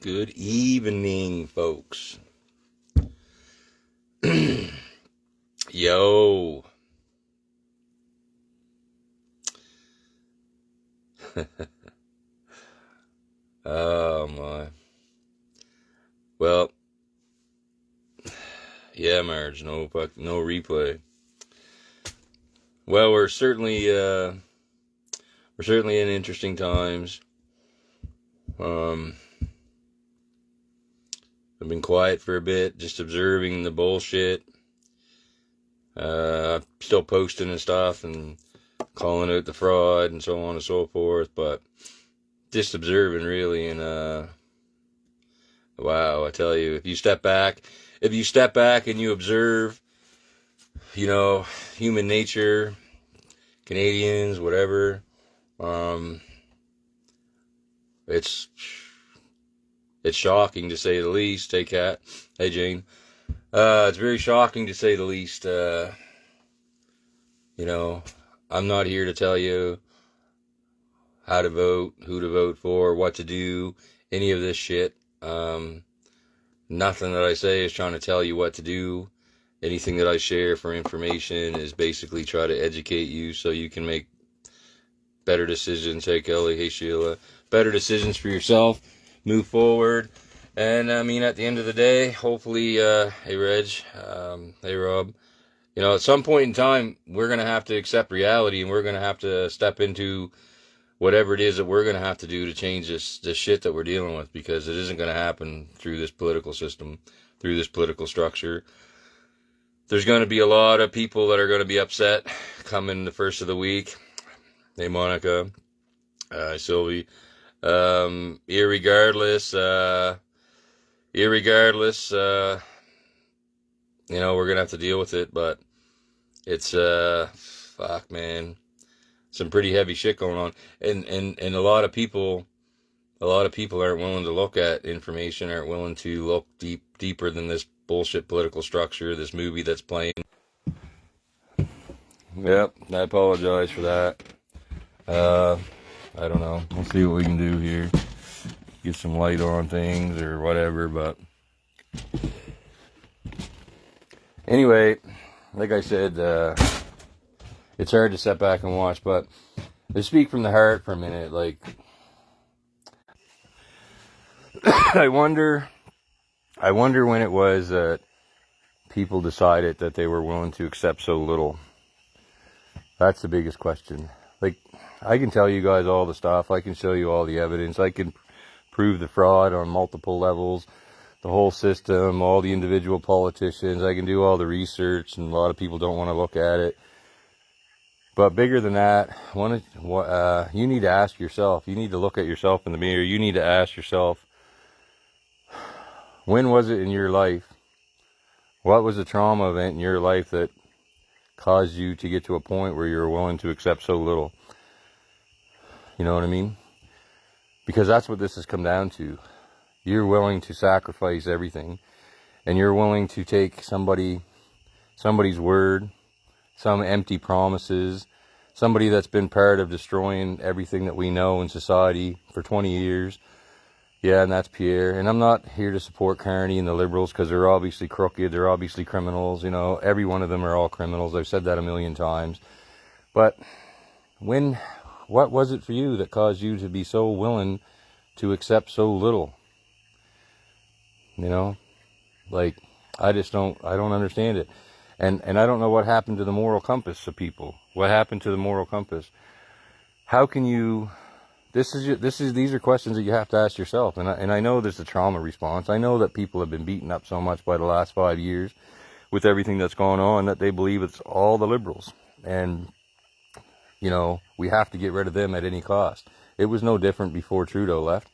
Good evening, folks. Yo. Oh, my. Well, yeah, Marge, no replay. Well, we're certainly in interesting times. I've been quiet for a bit, just observing the bullshit. Still posting and stuff and calling out the fraud and so on and so forth, but just observing really. And wow, I tell you, if you step back and you observe, human nature, Canadians, whatever, it's shocking to say the least. Hey, Kat. Hey, Jane. It's very shocking to say the least. I'm not here to tell you how to vote, who to vote for, what to do, any of this shit. Nothing that I say is trying to tell you what to do. Anything that I share for information is basically try to educate you so you can make better decisions. Hey, Kelly. Hey, Sheila. Better decisions for yourself. Move forward. And, I mean, at the end of the day, hopefully, hey, Reg, hey, Rob, at some point in time, we're going to have to accept reality, and we're going to have to step into whatever it is that we're going to have to do to change this shit that we're dealing with, because it isn't going to happen through this political system, through this political structure. There's going to be a lot of people that are going to be upset coming the first of the week. Hey, Monica. Sylvie. Irregardless, we're going to have to deal with it, but it's, fuck, man, some pretty heavy shit going on. And a lot of people aren't willing to look at information, aren't willing to look deeper than this bullshit political structure, this movie that's playing. Yep, I apologize for that. I don't know. We'll see what we can do here. Get some light on things or whatever, but anyway, like I said, it's hard to sit back and watch, but to speak from the heart for a minute, like, I wonder when it was that people decided that they were willing to accept so little. That's the biggest question. Like, I can tell you guys all the stuff. I can show you all the evidence. I can prove the fraud on multiple levels, the whole system, all the individual politicians. I can do all the research, and a lot of people don't want to look at it. But bigger than that, you need to ask yourself. You need to look at yourself in the mirror. You need to ask yourself, when was it in your life? What was the trauma event in your life that caused you to get to a point where you're willing to accept so little? You know what I mean? Because that's what this has come down to. You're willing to sacrifice everything, and you're willing to take somebody's word, some empty promises, somebody that's been part of destroying everything that we know in society for 20 years. Yeah, and that's Pierre. And I'm not here to support Carney and the Liberals, because they're obviously crooked, they're obviously criminals. Every one of them are all criminals. I've said that a million times. But what was it for you that caused you to be so willing to accept so little? Like, I don't understand it. And I don't know what happened to the moral compass of people. What happened to the moral compass? How can you, these are questions that you have to ask yourself. And I know there's a trauma response. I know that people have been beaten up so much by the last 5 years with everything that's gone on that they believe it's all the Liberals. And we have to get rid of them at any cost. It was no different before Trudeau left.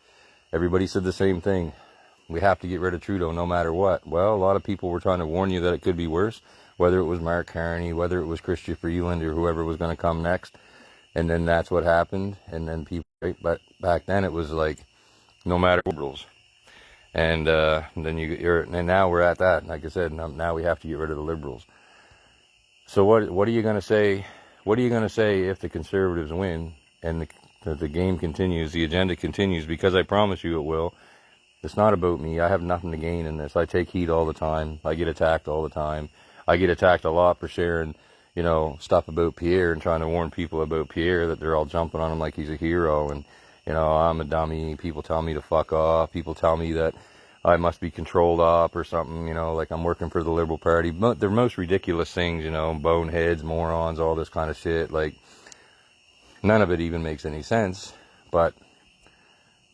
Everybody said the same thing. We have to get rid of Trudeau no matter what. Well, a lot of people were trying to warn you that it could be worse, whether it was Mark Carney, whether it was Christopher Freeland, or whoever was going to come next. And then that's what happened. And then but back then it was like, no matter Liberals. And and now we're at that. Like I said, now we have to get rid of the Liberals. So what are you going to say? What are you going to say if the Conservatives win and the game continues, the agenda continues? Because I promise you it will. It's not about me. I have nothing to gain in this. I take heat all the time. I get attacked all the time. I get attacked a lot for sharing, stuff about Pierre and trying to warn people about Pierre, that they're all jumping on him like he's a hero. And, I'm a dummy. People tell me to fuck off. People tell me that I must be controlled up or something, like I'm working for the Liberal Party. They're most ridiculous things, boneheads, morons, all this kind of shit. Like, none of it even makes any sense. But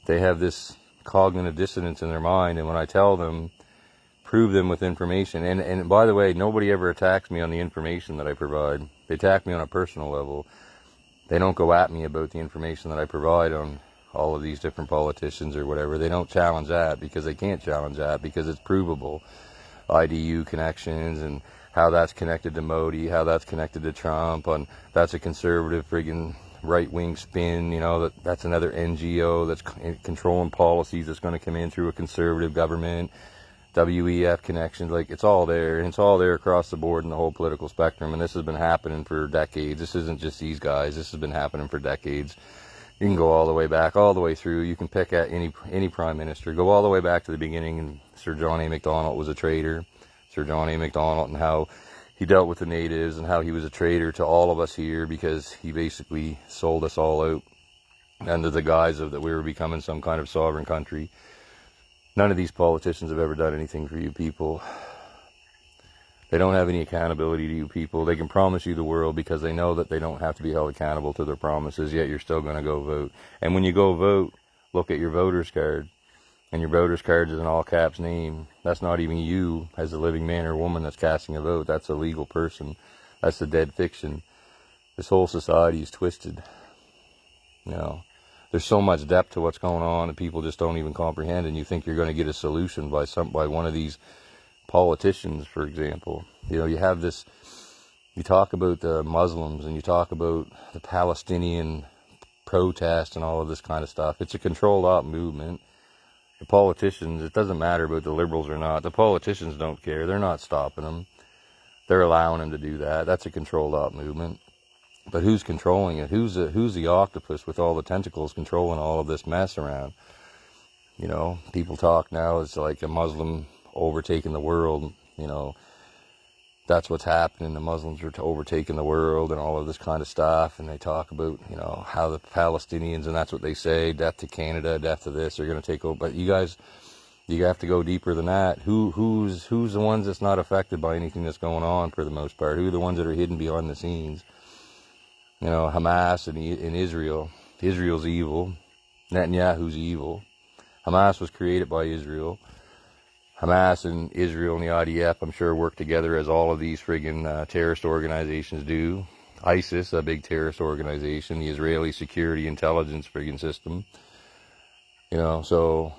they have this cognitive dissonance in their mind. And when I tell them, prove them with information. And by the way, nobody ever attacks me on the information that I provide. They attack me on a personal level. They don't go at me about the information that I provide on all of these different politicians or whatever. They don't challenge that because they can't challenge that because it's provable. IDU connections and how that's connected to Modi, how that's connected to Trump, and that's a conservative friggin' right-wing spin, that's another NGO that's controlling policies that's going to come in through a conservative government. WEF connections, like, it's all there, and it's all there across the board in the whole political spectrum, and this has been happening for decades. This isn't just these guys. This has been happening for decades. You can go all the way back, all the way through. You can pick at any prime minister. Go all the way back to the beginning, and Sir John A. Macdonald was a traitor. Sir John A. Macdonald, and how he dealt with the natives, and how he was a traitor to all of us here because he basically sold us all out under the guise of that we were becoming some kind of sovereign country. None of these politicians have ever done anything for you people. They don't have any accountability to you people. They can promise you the world because they know that they don't have to be held accountable to their promises, yet you're still going to go vote. And when you go vote, look at your voter's card. And your voter's card is an all caps name. That's not even you as a living man or woman that's casting a vote. That's a legal person. That's the dead fiction. This whole society is twisted. There's so much depth to what's going on that people just don't even comprehend, and you think you're going to get a solution by one of these politicians, for example. You have this, you talk about the Muslims and you talk about the Palestinian protest and all of this kind of stuff. It's a controlled op movement. The politicians, it doesn't matter about the liberals or not. The politicians don't care. They're not stopping them. They're allowing them to do that. That's a controlled op movement. But who's controlling it? Who's the octopus with all the tentacles controlling all of this mess around? People talk now, it's like a Muslim overtaking the world. That's what's happening. The Muslims are overtaking the world and all of this kind of stuff. And they talk about, how the Palestinians, and that's what they say, death to Canada, death to this, they're going to take over. But you guys, you have to go deeper than that. Who's the ones that's not affected by anything that's going on for the most part? Who are the ones that are hidden behind the scenes? Hamas and Israel. Israel's evil. Netanyahu's evil. Hamas was created by Israel. Hamas and Israel and the IDF, I'm sure, work together as all of these friggin' terrorist organizations do. ISIS, a big terrorist organization. The Israeli security intelligence friggin' system. So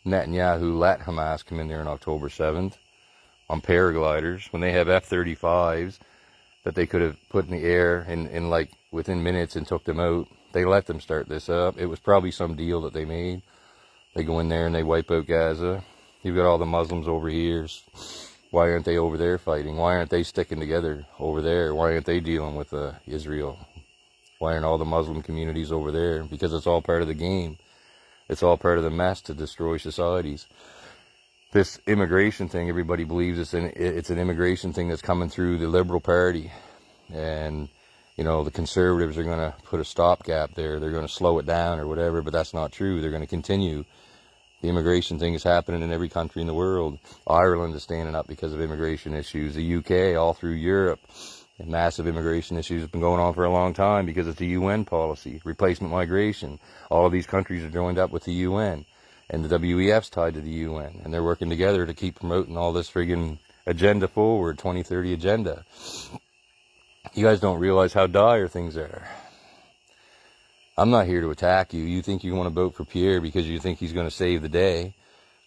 Netanyahu let Hamas come in there on October 7th on paragliders when they have F-35s that they could have put in the air in like within minutes and took them out. They let them start this up. It was probably some deal that they made. They go in there and they wipe out Gaza. You've got all the Muslims over here. Why aren't they over there fighting? Why aren't they sticking together over there? Why aren't they dealing with Israel? Why aren't all the Muslim communities over there? Because it's all part of the game. It's all part of the mess to destroy societies. This immigration thing, everybody believes it's an immigration thing that's coming through the Liberal Party. And, the conservatives are going to put a stopgap there. They're going to slow it down or whatever, but that's not true. They're going to continue. The immigration thing is happening in every country in the world. Ireland is standing up because of immigration issues. The UK, all through Europe. And massive immigration issues have been going on for a long time because it's a UN policy. Replacement migration. All of these countries are joined up with the UN. And the WEF's tied to the UN. And they're working together to keep promoting all this friggin' agenda forward, 2030 agenda. You guys don't realize how dire things are. I'm not here to attack you. You think you want to vote for Pierre because you think he's going to save the day.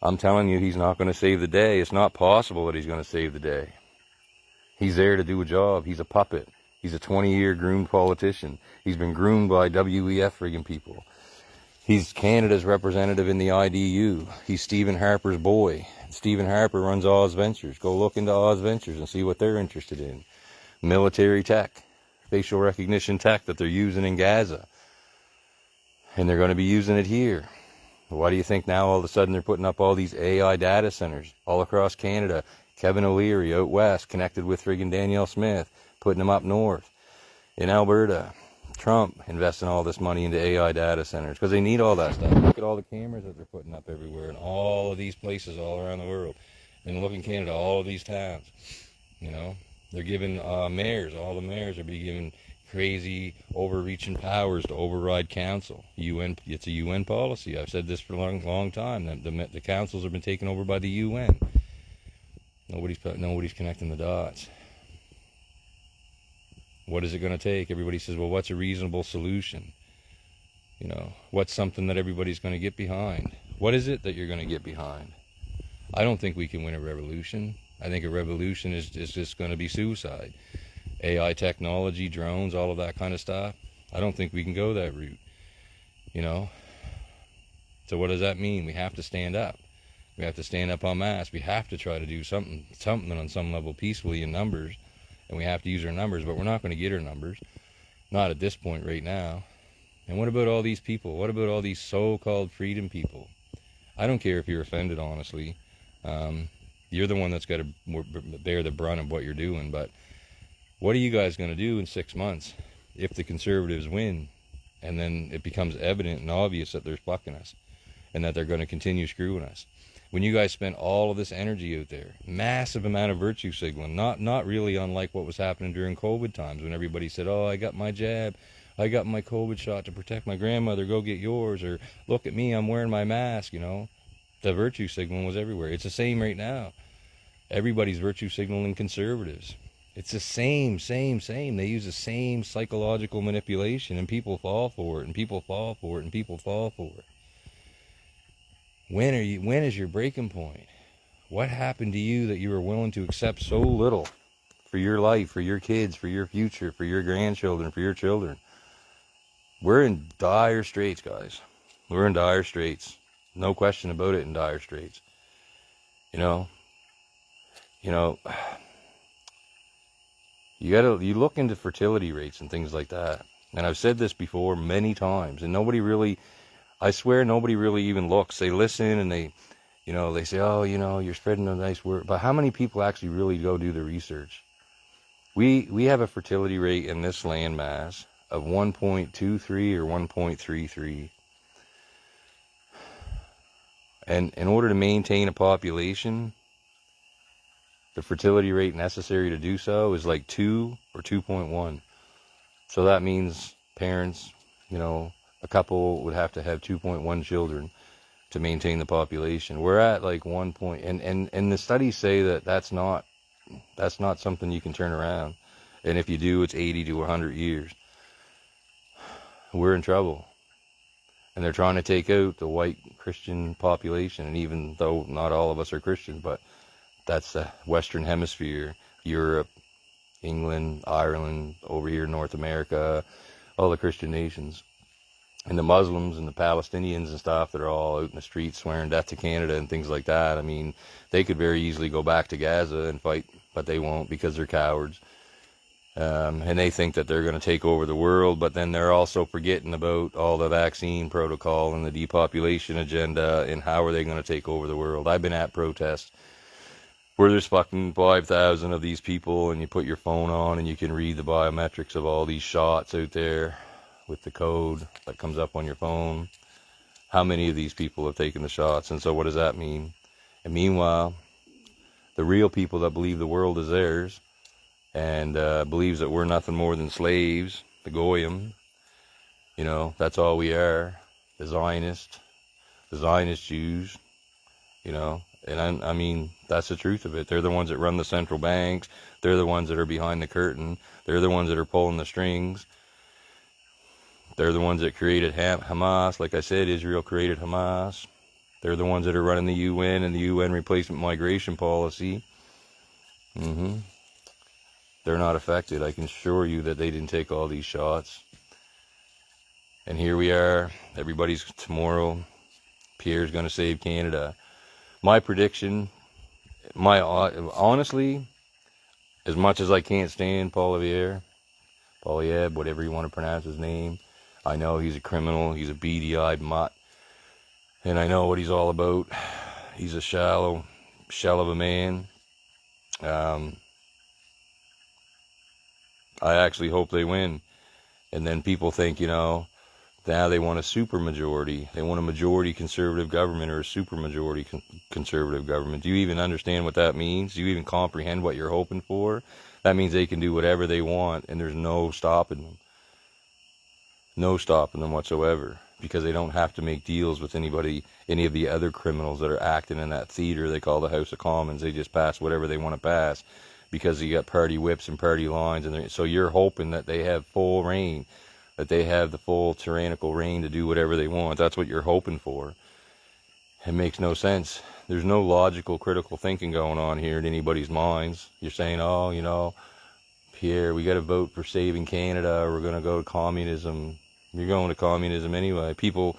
I'm telling you, he's not going to save the day. It's not possible that he's going to save the day. He's there to do a job. He's a puppet. He's a 20-year groomed politician. He's been groomed by WEF friggin' people. He's Canada's representative in the IDU. He's Stephen Harper's boy. Stephen Harper runs Oz Ventures. Go look into Oz Ventures and see what they're interested in. Military tech, facial recognition tech that they're using in Gaza. And they're going to be using it here. Why do you think now all of a sudden they're putting up all these AI data centers all across Canada? Kevin O'Leary out west, connected with friggin' Danielle Smith, putting them up north. In Alberta, Trump investing all this money into AI data centers because they need all that stuff. Look at all the cameras that they're putting up everywhere in all of these places all around the world. And look in Canada, all of these towns. You know, they're giving mayors, all the mayors are being given crazy overreaching powers to override council. It's a UN policy. I've said this for a long time. The councils have been taken over by the UN. Nobody's connecting the dots. What is it going to take? Everybody says, well, what's a reasonable solution? You know, what's something that everybody's going to get behind? What is it that you're going to get behind? I don't think we can win a revolution. I think a revolution is just going to be suicide. AI technology, drones, all of that kind of stuff. I don't think we can go that route, you know. So what does that mean? We have to stand up. We have to stand up en masse. We have to try to do something on some level peacefully in numbers, and we have to use our numbers, but we're not going to get our numbers. Not at this point right now. And what about all these people? What about all these so-called freedom people? I don't care if you're offended, honestly. You're the one that's got to bear the brunt of what you're doing, but what are you guys going to do in 6 months if the Conservatives win and then it becomes evident and obvious that they're fucking us and that they're going to continue screwing us? When you guys spent all of this energy out there, massive amount of virtue signaling, not really unlike what was happening during COVID times when everybody said, oh, I got my jab, I got my COVID shot to protect my grandmother, go get yours, or look at me, I'm wearing my mask, you know. The virtue signaling was everywhere. It's the same right now. Everybody's virtue signaling conservatives. It's the same. They use the same psychological manipulation, and people fall for it, and people fall for it, and people fall for it. When is your breaking point? What happened to you that you were willing to accept so little for your life, for your kids, for your future, for your grandchildren, for your children? We're in dire straits, guys. We're in dire straits. No question about it, in dire straits. You know, you look into fertility rates and things like that. And I've said this before many times, and I swear nobody really even looks. They listen and they say, oh, you're spreading a nice word. But how many people actually really go do the research? We have a fertility rate in this landmass of 1.23 or 1.33. And in order to maintain a population, the fertility rate necessary to do so is like 2 or 2.1. So that means parents, a couple would have to have 2.1 children to maintain the population. We're at like 1 point, and the studies say that that's not something you can turn around. And if you do, it's 80 to 100 years. We're in trouble. And they're trying to take out the white Christian population. And even though not all of us are Christians, but that's the Western Hemisphere, Europe, England, Ireland, over here in North America, all the Christian nations. And the Muslims and the Palestinians and stuff that are all out in the streets swearing death to Canada and things like that. I mean, they could very easily go back to Gaza and fight, but they won't because they're cowards. And they think that they're going to take over the world, but then they're also forgetting about all the vaccine protocol and the depopulation agenda and how are they going to take over the world. I've been at protests where there's fucking 5,000 of these people and you put your phone on and you can read the biometrics of all these shots out there with the code that comes up on your phone. How many of these people have taken the shots? And so what does that mean? And meanwhile, the real people that believe the world is theirs and believes that we're nothing more than slaves, the Goyim, that's all we are, the Zionist Jews, and I mean, that's the truth of it. They're the ones that run the central banks. They're the ones that are behind the curtain. They're the ones that are pulling the strings. They're the ones that created Hamas. Like I said, Israel created Hamas. They're the ones that are running the UN and the UN replacement migration policy. They're not affected. I can assure you that they didn't take all these shots. And here we are. Everybody's tomorrow. Pierre's going to save Canada. My prediction, honestly, as much as I can't stand Poilievre, whatever you want to pronounce his name, I know he's a criminal, he's a beady-eyed mutt, And I know what he's all about. He's a shallow shell of a man. I actually hope they win. And then people think, now they want a super majority. They want a majority conservative government or a super majority conservative government. Do you even understand what that means? Do you even comprehend what you're hoping for? That means they can do whatever they want, and there's no stopping them. No stopping them whatsoever, because they don't have to make deals with anybody, any of the other criminals that are acting in that theater they call the House of Commons. They just pass whatever they want to pass, because you got party whips and party lines, and so you're hoping that they have full reign, that they have the full tyrannical reign to do whatever they want. That's what you're hoping for. It makes no sense. There's no logical, critical thinking going on here in anybody's minds. You're saying, oh, Pierre, we got to vote for saving Canada, or we're going to go to communism. You're going to communism anyway. People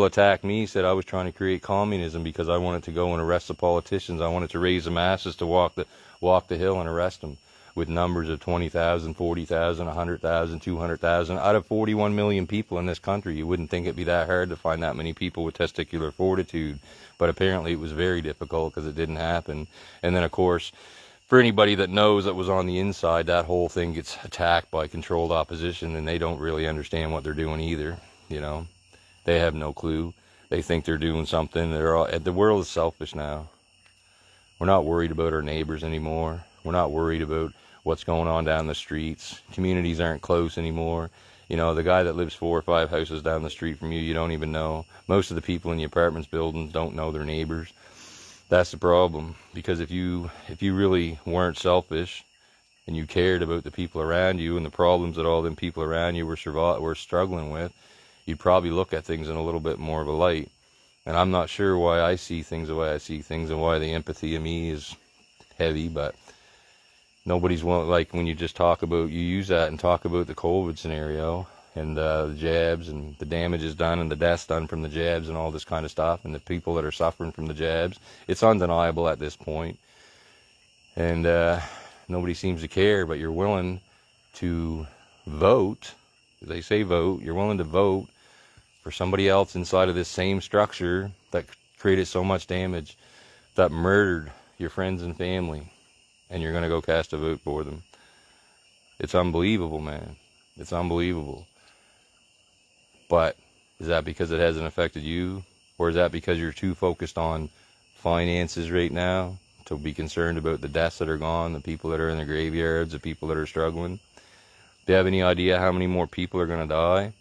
attacked me, said I was trying to create communism because I wanted to go and arrest the politicians. I wanted to raise the masses to walk the hill and arrest them with numbers of 20,000, 40,000, 100,000, 200,000. Out of 41 million people in this country, you wouldn't think it'd be that hard to find that many people with testicular fortitude. But apparently it was very difficult because it didn't happen. And then, of course, for anybody that knows that was on the inside, that whole thing gets attacked by controlled opposition, and they don't really understand what they're doing either. They have no clue. They think they're doing something. The world is selfish now. We're not worried about our neighbors anymore. We're not worried about what's going on down the streets. Communities aren't close anymore. The guy that lives 4 or 5 houses down the street from you, you don't even know. Most of the people in the apartments buildings don't know their neighbors. That's the problem. Because if you really weren't selfish and you cared about the people around you and the problems that all them people around you were struggling with, you'd probably look at things in a little bit more of a light. And I'm not sure why I see things the way I see things and why the empathy in me is heavy, but nobody's like when you just you use that and talk about the COVID scenario and the jabs and the damage is done and the deaths done from the jabs and all this kind of stuff and the people that are suffering from the jabs. It's undeniable at this point. And nobody seems to care, but you're willing to vote. They say vote. You're willing to vote for somebody else inside of this same structure that created so much damage, that murdered your friends and family, and you're going to go cast a vote for them. It's unbelievable, man. It's unbelievable. But is that because it hasn't affected you? Or is that because you're too focused on finances right now to be concerned about the deaths that are gone, the people that are in the graveyards, the people that are struggling? Do you have any idea how many more people are going to die?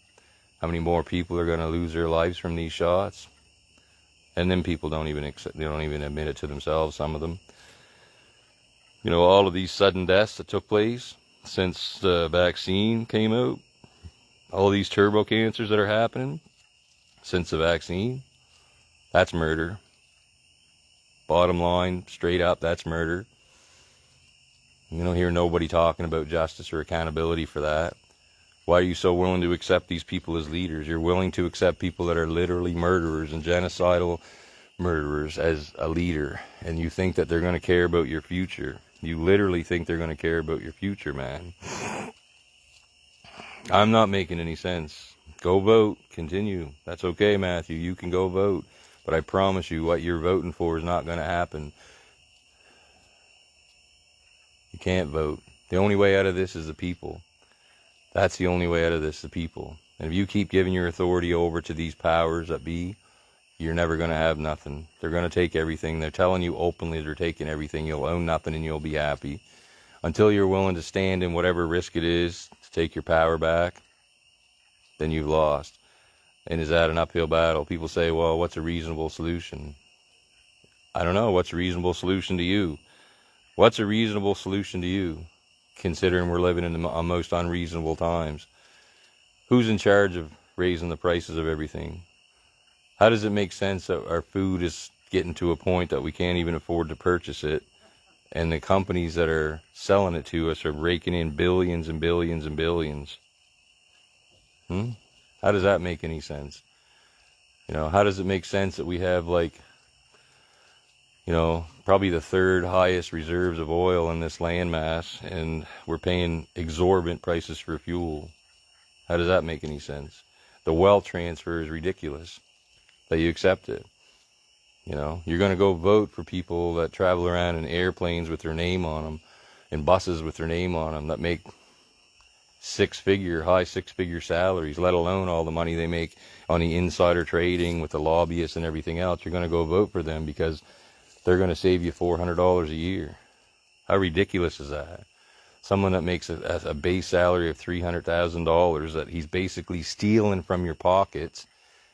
How many more people are going to lose their lives from these shots? And then people don't even admit it to themselves, some of them. All of these sudden deaths that took place since the vaccine came out, all these turbo cancers that are happening since the vaccine, that's murder. Bottom line, straight up, that's murder. You don't hear nobody talking about justice or accountability for that. Why are you so willing to accept these people as leaders? You're willing to accept people that are literally murderers and genocidal murderers as a leader, and you think that they're going to care about your future. You literally think they're going to care about your future, man. I'm not making any sense. Go vote. Continue. That's okay, Matthew. You can go vote. But I promise you, what you're voting for is not going to happen. You can't vote. The only way out of this is the people. That's the only way out of this, the people. And if you keep giving your authority over to these powers that be, you're never going to have nothing. They're going to take everything. They're telling you openly they're taking everything. You'll own nothing and you'll be happy. Until you're willing to stand in whatever risk it is to take your power back, then you've lost. And is that an uphill battle? People say, well, what's a reasonable solution? I don't know. What's a reasonable solution to you? What's a reasonable solution to you, considering we're living in the most unreasonable times? Who's in charge of raising the prices of everything? How does it make sense that our food is getting to a point that we can't even afford to purchase it, and the companies that are selling it to us are raking in billions and billions and billions? How does that make any sense? How does it make sense that we have probably the third highest reserves of oil in this landmass, and we're paying exorbitant prices for fuel? How does that make any sense? The wealth transfer is ridiculous. that you accept it. You know, you're going to go vote for people that travel around in airplanes with their name on them, in buses with their name on them, that make high six-figure salaries, let alone all the money they make on the insider trading with the lobbyists and everything else. You're going to go vote for them because they're going to save you $400 a year. How ridiculous is that? Someone that makes a base salary of $300,000 that he's basically stealing from your pockets,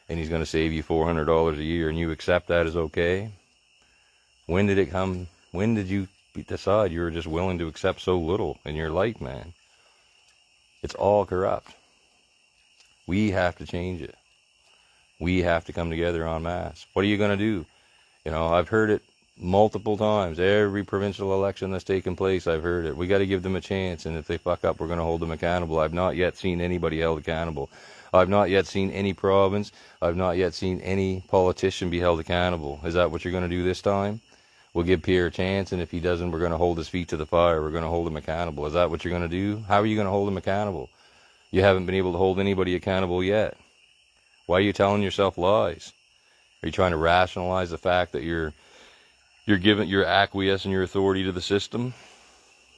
and he's going to save you $400 a year, and you accept that as okay? When did it come? When did you decide you were just willing to accept so little in your life, man? It's all corrupt. We have to change it. We have to come together en masse. What are you going to do? You know, I've heard it multiple times. Every provincial election that's taken place, I've heard it. We got to give them a chance, and if they fuck up, we're going to hold them accountable. I've not yet seen anybody held accountable. I've not yet seen any province. I've not yet seen any politician be held accountable. Is that what you're going to do this time? We'll give Pierre a chance, and if he doesn't, we're going to hold his feet to the fire. We're going to hold him accountable. Is that what you're going to do? How are you going to hold him accountable? You haven't been able to hold anybody accountable yet. Why are you telling yourself lies? Are you trying to rationalize the fact that you're acquiescing your authority to the system?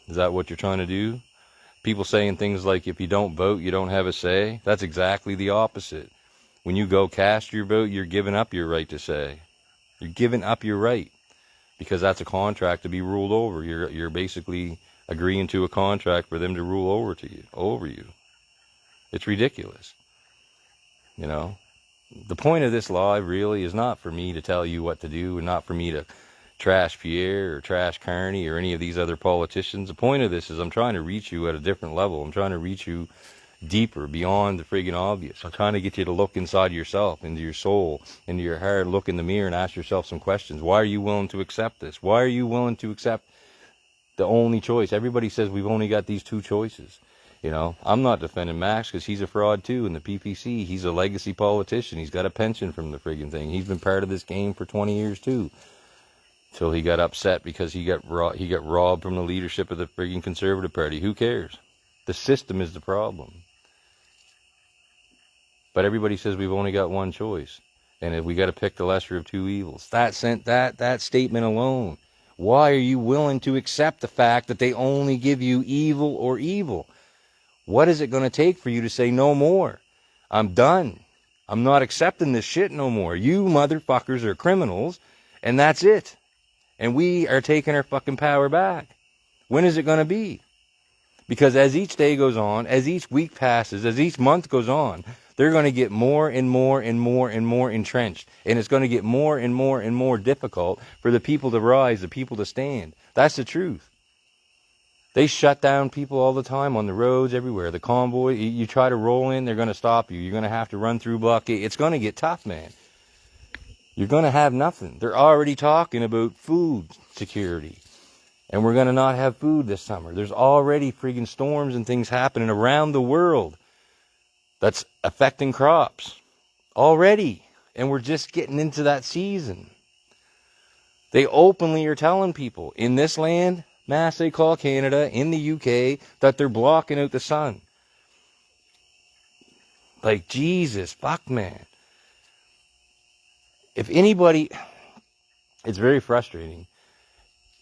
Is that what you're trying to do? People saying things like, if you don't vote, you don't have a say. That's exactly the opposite. When you go cast your vote, you're giving up your right to say. You're giving up your right, because that's a contract to be ruled over. You're basically agreeing to a contract for them to rule over you. It's ridiculous. You know, the point of this live really is not for me to tell you what to do, and not for me to trash Pierre or trash Carney or any of these other politicians. The point of this is I'm trying to reach you at a different level. I'm trying to reach you deeper, beyond the friggin' obvious. I'm trying to get you to look inside yourself, into your soul, into your heart, look in the mirror and ask yourself some questions. Why are you willing to accept this? Why are you willing to accept the only choice? Everybody says we've only got these two choices. You know, I'm not defending Max because he's a fraud too. In the PPC, he's a legacy politician. He's got a pension from the friggin' thing. He's been part of this game for 20 years too. Till he got upset because he got robbed from the leadership of the friggin' Conservative Party. Who cares? The system is the problem. But everybody says we've only got one choice, and if we got to pick the lesser of two evils. That statement alone. Why are you willing to accept the fact that they only give you evil or evil? What is it going to take for you to say no more? I'm done. I'm not accepting this shit no more. You motherfuckers are criminals, and that's it. And we are taking our fucking power back. When is it going to be? Because as each day goes on, as each week passes, as each month goes on, they're going to get more and more and more and more entrenched. And it's going to get more and more and more difficult for the people to rise, the people to stand. That's the truth. They shut down people all the time on the roads, everywhere. The convoy, you try to roll in, they're going to stop you. You're going to have to run through blockade. It's going to get tough, man. You're going to have nothing. They're already talking about food security. And we're going to not have food this summer. There's already friggin' storms and things happening around the world that's affecting crops already. And we're just getting into that season. They openly are telling people in this land, mass they call Canada, in the UK, that they're blocking out the sun. Like, Jesus, fuck, man. If anybody, it's very frustrating.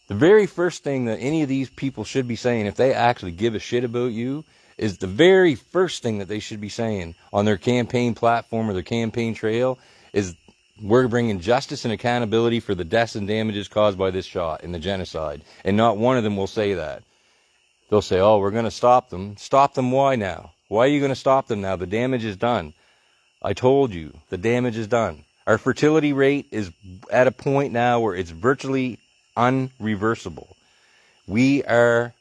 The very first thing that any of these people should be saying, if they actually give a shit about you, is the very first thing that they should be saying on their campaign platform or their campaign trail is, we're bringing justice and accountability for the deaths and damages caused by this shot and the genocide. And not one of them will say that. They'll say, oh, we're going to stop them. Stop them why now? Why are you going to stop them now? The damage is done. I told you, the damage is done. Our fertility rate is at a point now where it's virtually unreversible. We are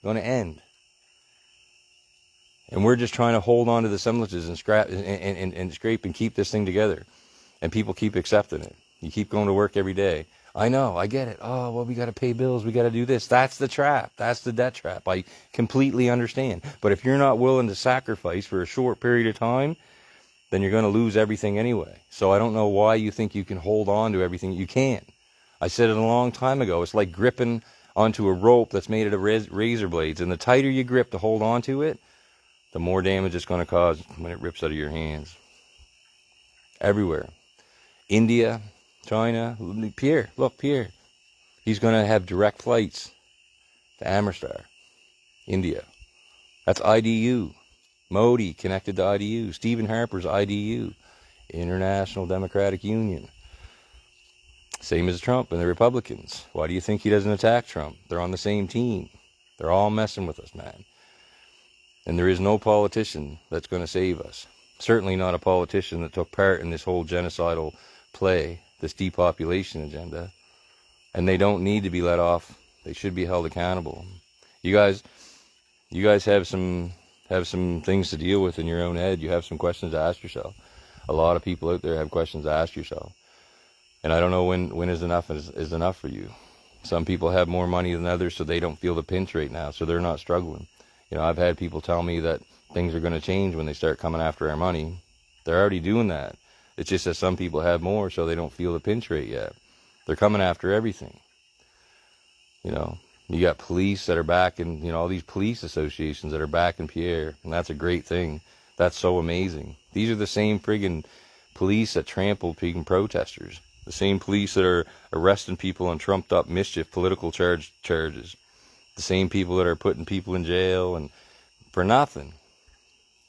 going to end. And we're just trying to hold on to the semblances and scrape and keep this thing together. And people keep accepting it. You keep going to work every day. I know, I get it. Oh, well, we got to pay bills. We got to do this. That's the trap. That's the debt trap. I completely understand. But if you're not willing to sacrifice for a short period of time, then you're going to lose everything anyway. So I don't know why you think you can hold on to everything. You can't. I said it a long time ago. It's like gripping onto a rope that's made out of razor blades. And the tighter you grip to hold on to it, the more damage it's going to cause when it rips out of your hands. Everywhere. India, China, Pierre, look, Pierre. He's going to have direct flights to Amritsar, India. That's IDU. Modi connected to IDU. Stephen Harper's IDU, International Democratic Union. Same as Trump and the Republicans. Why do you think he doesn't attack Trump? They're on the same team. They're all messing with us, man. And there is no politician that's going to save us. Certainly not a politician that took part in this whole genocidal play, this depopulation agenda. And they don't need to be let off. They should be held accountable. You guys have some things to deal with in your own head. You have some questions to ask yourself. A lot of people out there have questions to ask yourself. And I don't know when is enough for you. Some people have more money than others, so they don't feel the pinch right now, so they're not struggling. You know, I've had people tell me that things are going to change when they start coming after our money. They're already doing that. It's just that some people have more, so they don't feel the pinch rate yet. They're coming after everything. You know, you got police that are backing, you know, all these police associations that are backing Pierre, and that's a great thing. That's so amazing. These are the same friggin' police that trampled friggin' protesters. The same police that are arresting people on trumped up mischief, political charges. The same people that are putting people in jail and for nothing.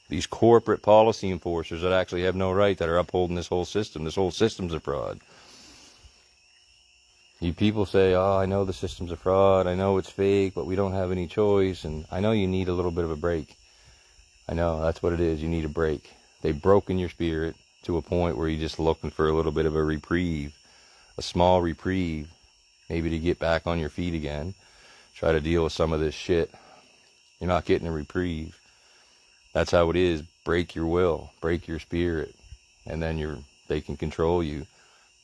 These corporate policy enforcers that actually have no right, that are upholding this whole system. This whole system's a fraud. You people say, oh, I know the system's a fraud. I know it's fake, but we don't have any choice. And I know you need a little bit of a break. I know, that's what it is. You need a break. They've broken your spirit to a point where you're just looking for a little bit of a reprieve. A small reprieve. Maybe to get back on your feet again. Try to deal with some of this shit. You're not getting a reprieve. That's how it is. Break your will. Break your spirit. And then they can control you.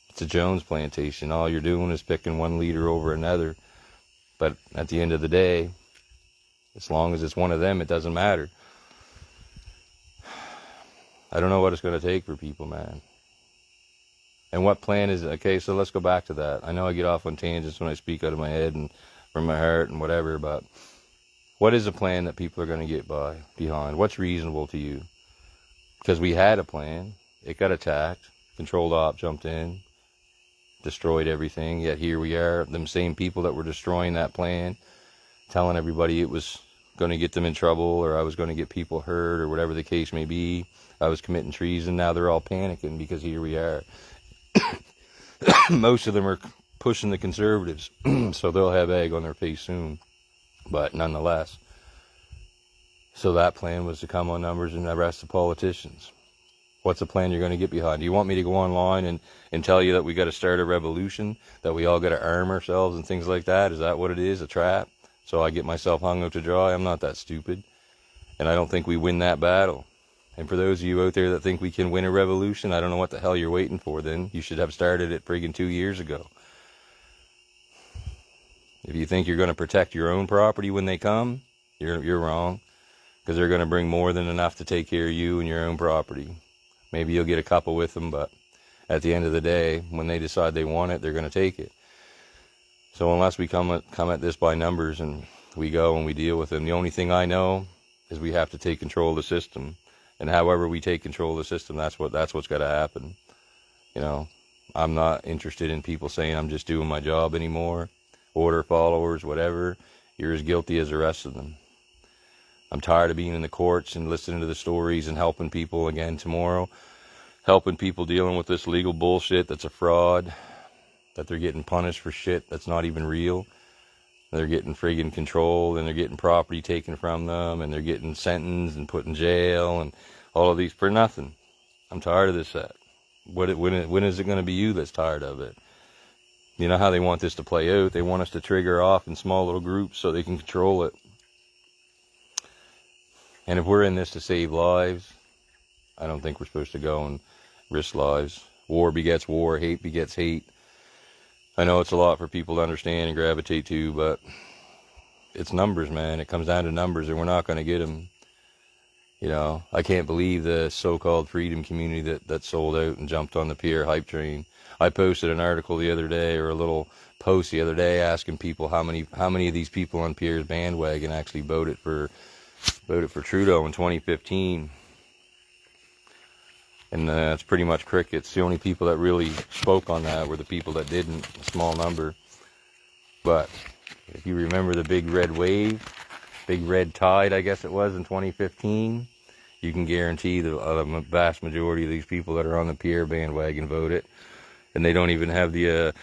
It's a Jones plantation. All you're doing is picking one leader over another. But at the end of the day, as long as it's one of them, it doesn't matter. I don't know what it's going to take for people, man. And what plan is it? Okay, so let's go back to that. I know I get off on tangents when I speak out of my head and from my heart and whatever, but what is a plan that people are going to get behind? What's reasonable to you? Because we had a plan. It got attacked. Controlled op jumped in. Destroyed everything. Yet here we are, them same people that were destroying that plan, telling everybody it was going to get them in trouble, or I was going to get people hurt, or whatever the case may be. I was committing treason. Now they're all panicking because here we are. Most of them are pushing the conservatives, so they'll have egg on their face soon. But nonetheless, so that plan was to come on numbers and arrest the politicians. What's a plan you're going to get behind? Do you want me to go online and tell you that we got to start a revolution, that we all got to arm ourselves and things like that? Is that what it is, a trap? So I get myself hung out to dry? I'm not that stupid. And I don't think we win that battle. And for those of you out there that think we can win a revolution, I don't know what the hell you're waiting for then. You should have started it friggin' 2 years ago. If you think you're going to protect your own property when they come, you're wrong. Because they're going to bring more than enough to take care of you and your own property. Maybe you'll get a couple with them, but at the end of the day, when they decide they want it, they're going to take it. So unless we come at this by numbers and we go and we deal with them, the only thing I know is we have to take control of the system. And however we take control of the system, that's what's got to happen. You know, I'm not interested in people saying I'm just doing my job anymore. Order followers, whatever. You're as guilty as the rest of them. I'm tired of being in the courts and listening to the stories and helping people again tomorrow. Helping people dealing with this legal bullshit that's a fraud. That they're getting punished for shit that's not even real. They're getting friggin' controlled and they're getting property taken from them and they're getting sentenced and put in jail and all of these for nothing. I'm tired of this set. When is it going to be you that's tired of it? You know how they want this to play out? They want us to trigger off in small little groups so they can control it. And if we're in this to save lives, I don't think we're supposed to go and risk lives. War begets war, hate begets hate. I know it's a lot for people to understand and gravitate to, but it's numbers, man. It comes down to numbers, and we're not going to get them. You know, I can't believe the so-called freedom community that sold out and jumped on the Pierre hype train. I posted an article the other day, or a little post the other day, asking people how many of these people on Pierre's bandwagon actually voted for Trudeau in 2015. And it's pretty much crickets. The only people that really spoke on that were the people that didn't, a small number. But if you remember the big red wave, big red tide, I guess it was, in 2015, you can guarantee the vast majority of these people that are on the Pierre bandwagon voted, and they don't even have the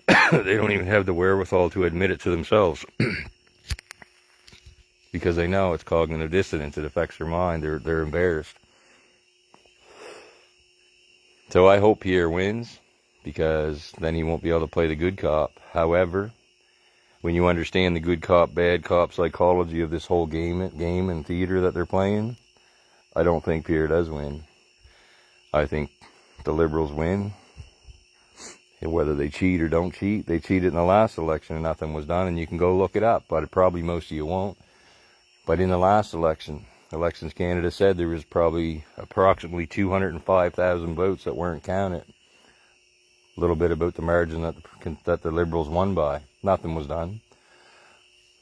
they don't even have the wherewithal to admit it to themselves. Because they know it's cognitive dissonance. It affects their mind. They're embarrassed. So I hope Pierre wins, because then he won't be able to play the good cop. However, when you understand the good cop, bad cop psychology of this whole game and theater that they're playing, I don't think Pierre does win. I think the Liberals win. And whether they cheat or don't cheat, they cheated in the last election and nothing was done, and you can go look it up, but probably most of you won't. But in the last election, Elections Canada said there was probably approximately 205,000 votes that weren't counted. A little bit about the margin that the Liberals won by. Nothing was done.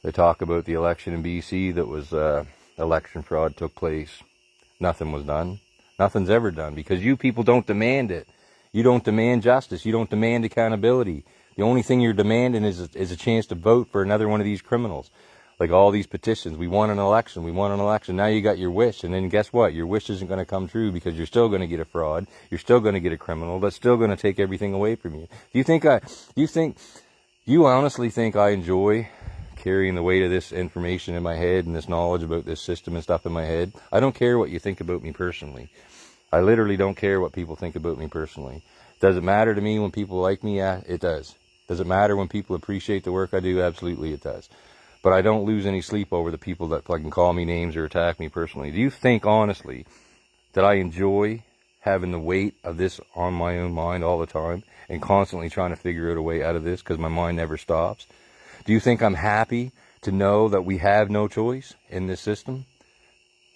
They talk about the election in BC that was election fraud took place. Nothing was done. Nothing's ever done, because you people don't demand it. You don't demand justice. You don't demand accountability. The only thing you're demanding is a chance to vote for another one of these criminals. Like all these petitions, we won an election, we won an election, now you got your wish, and then guess what? Your wish isn't going to come true, because you're still going to get a fraud, you're still going to get a criminal, that's still going to take everything away from you. You honestly think I enjoy carrying the weight of this information in my head and this knowledge about this system and stuff in my head? I don't care what you think about me personally. I literally don't care what people think about me personally. Does it matter to me when people like me? Yeah, it does. Does it matter when people appreciate the work I do? Absolutely it does. But I don't lose any sleep over the people that fucking call me names or attack me personally. Do you think, honestly, that I enjoy having the weight of this on my own mind all the time and constantly trying to figure out a way out of this because my mind never stops? Do you think I'm happy to know that we have no choice in this system?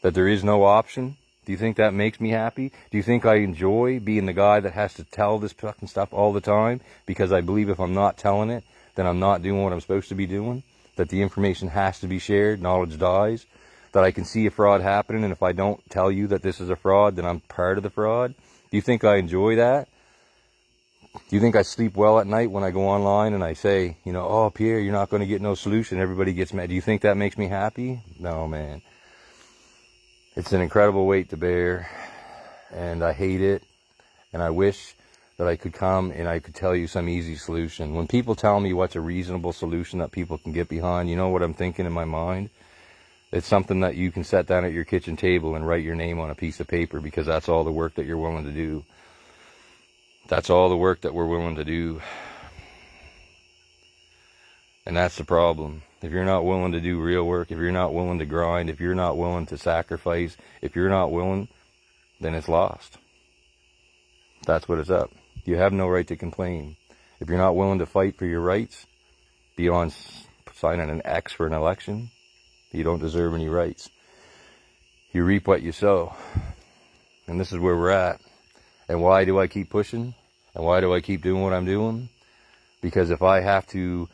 That there is no option? Do you think that makes me happy? Do you think I enjoy being the guy that has to tell this fucking stuff all the time? Because I believe if I'm not telling it, then I'm not doing what I'm supposed to be doing? That the information has to be shared, knowledge dies, that I can see a fraud happening, and if I don't tell you that this is a fraud, then I'm part of the fraud? Do you think I enjoy that? Do you think I sleep well at night when I go online and I say, you know, oh, Pierre, you're not going to get no solution, everybody gets mad? Do you think that makes me happy? No, man. It's an incredible weight to bear, and I hate it, and I wish that I could come and I could tell you some easy solution. When people tell me what's a reasonable solution that people can get behind, you know what I'm thinking in my mind? It's something that you can set down at your kitchen table and write your name on a piece of paper, because that's all the work that you're willing to do. That's all the work that we're willing to do. And that's the problem. If you're not willing to do real work, if you're not willing to grind, if you're not willing to sacrifice, if you're not willing, then it's lost. That's what it's up. You have no right to complain. If you're not willing to fight for your rights, beyond signing an X for an election, you don't deserve any rights. You reap what you sow. And this is where we're at. And why do I keep pushing? And why do I keep doing what I'm doing? Because if I have to,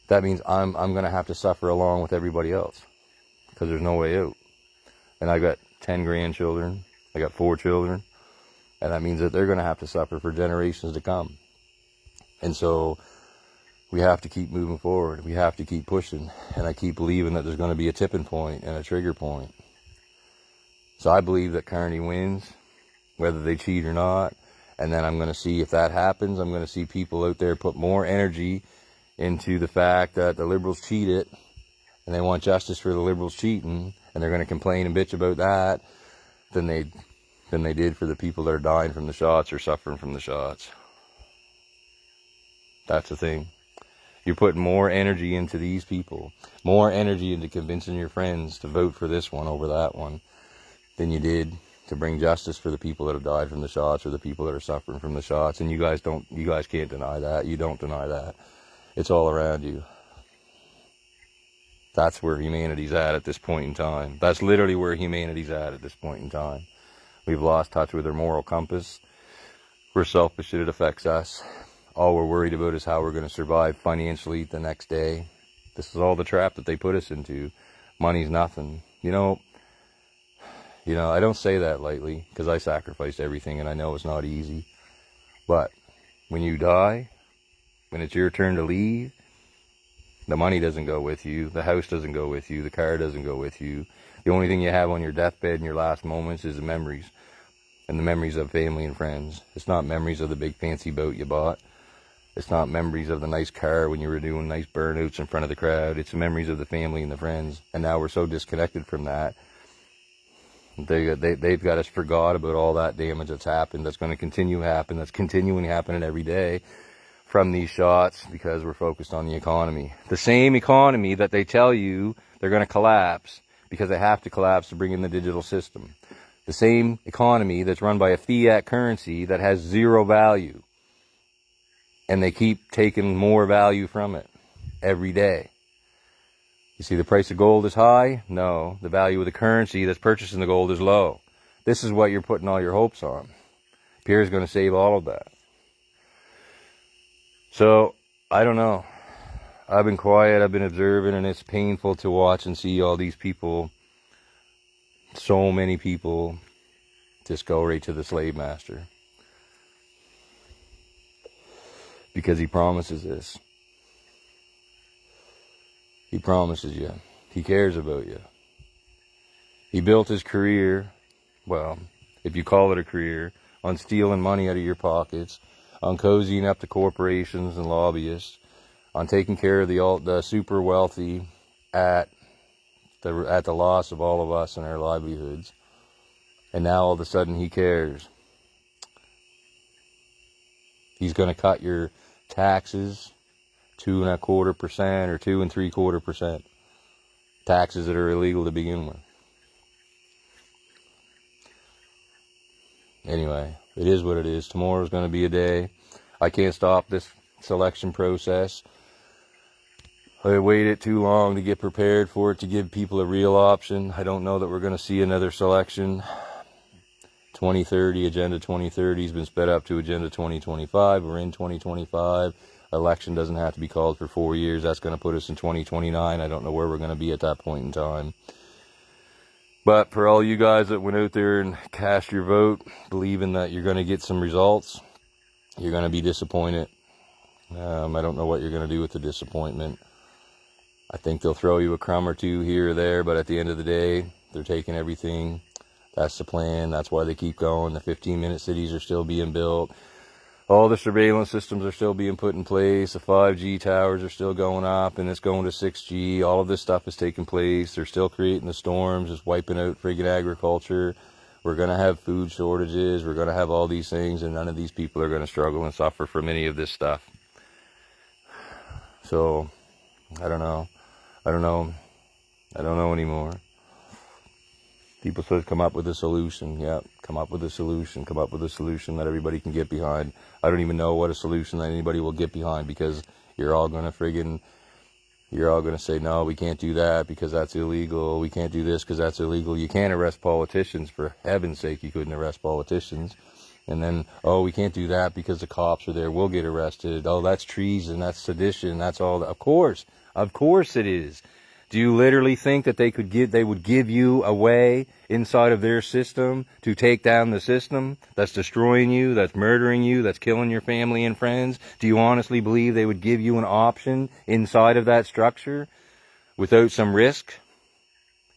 that means I'm going to have to suffer along with everybody else. Because there's no way out. And I got 10 grandchildren. I got 4 children. And that means that they're going to have to suffer for generations to come. And so we have to keep moving forward. We have to keep pushing. And I keep believing that there's going to be a tipping point and a trigger point. So I believe that Carney wins, whether they cheat or not. And then I'm going to see if that happens. I'm going to see people out there put more energy into the fact that the Liberals cheated. And they want justice for the Liberals cheating. And they're going to complain and bitch about that than they did for the people that are dying from the shots or suffering from the shots. That's the thing. You're putting more energy into these people, more energy into convincing your friends to vote for this one over that one than you did to bring justice for the people that have died from the shots or the people that are suffering from the shots. And you guys can't deny that. You don't deny that. It's all around you. That's where humanity's at this point in time. That's literally where humanity's at this point in time. We've lost touch with our moral compass. We're selfish and it affects us. All we're worried about is how we're going to survive financially the next day. This is all the trap that they put us into. Money's nothing. You know, You know, I don't say that lightly because I sacrificed everything and I know it's not easy. But when you die, when it's your turn to leave, the money doesn't go with you, the house doesn't go with you, the car doesn't go with you. The only thing you have on your deathbed in your last moments is the memories, and the memories of family and friends. It's not memories of the big fancy boat you bought. It's not memories of the nice car when you were doing nice burnouts in front of the crowd. It's memories of the family and the friends. And now we're so disconnected from that. They've got us forgot about all that damage that's happened, that's going to continue to happen, that's continuing happening every day from these shots, because we're focused on the economy. The same economy that they tell you they're going to collapse because they have to collapse to bring in the digital system. The same economy that's run by a fiat currency that has zero value. And they keep taking more value from it every day. You see, the price of gold is high? No. The value of the currency that's purchasing the gold is low. This is what you're putting all your hopes on. Pierre's going to save all of that. So, I don't know. I've been quiet, I've been observing, and it's painful to watch and see all these people, so many people, just go right to the slave master. Because he promises this. He promises you. He cares about you. He built his career, well, if you call it a career, on stealing money out of your pockets, on cozying up to corporations and lobbyists, on taking care of the super wealthy at the loss of all of us and our livelihoods. And now all of a sudden he cares. He's going to cut your taxes 2.25% or 2.75%. Taxes that are illegal to begin with. Anyway, it is what it is. Tomorrow's going to be a day. I can't stop this selection process. I waited too long to get prepared for it, to give people a real option. I don't know that we're going to see another selection. 2030, Agenda 2030 has been sped up to Agenda 2025. We're in 2025. Election doesn't have to be called for 4 years. That's going to put us in 2029. I don't know where we're going to be at that point in time. But for all you guys that went out there and cast your vote, believing that you're going to get some results, you're going to be disappointed. I don't know what you're going to do with the disappointment. I think they'll throw you a crumb or two here or there, but at the end of the day, they're taking everything. That's the plan. That's why they keep going. The 15-minute cities are still being built. All the surveillance systems are still being put in place. The 5G towers are still going up, and it's going to 6G. All of this stuff is taking place. They're still creating the storms, just wiping out friggin' agriculture. We're going to have food shortages. We're going to have all these things, and none of these people are going to struggle and suffer from any of this stuff. So, I don't know. I don't know anymore. People says come up with a solution. Yeah, come up with a solution. Come up with a solution that everybody can get behind. I don't even know what a solution that anybody will get behind, because you're all going to say, no, we can't do that because that's illegal. We can't do this because that's illegal. You can't arrest politicians. For heaven's sake, you couldn't arrest politicians. And then, oh, we can't do that because the cops are there. We'll get arrested. Oh, that's treason. That's sedition. That's all. Of course it is. Do you literally think that they would give you a way inside of their system to take down the system that's destroying you, that's murdering you, that's killing your family and friends? Do you honestly believe they would give you an option inside of that structure without some risk?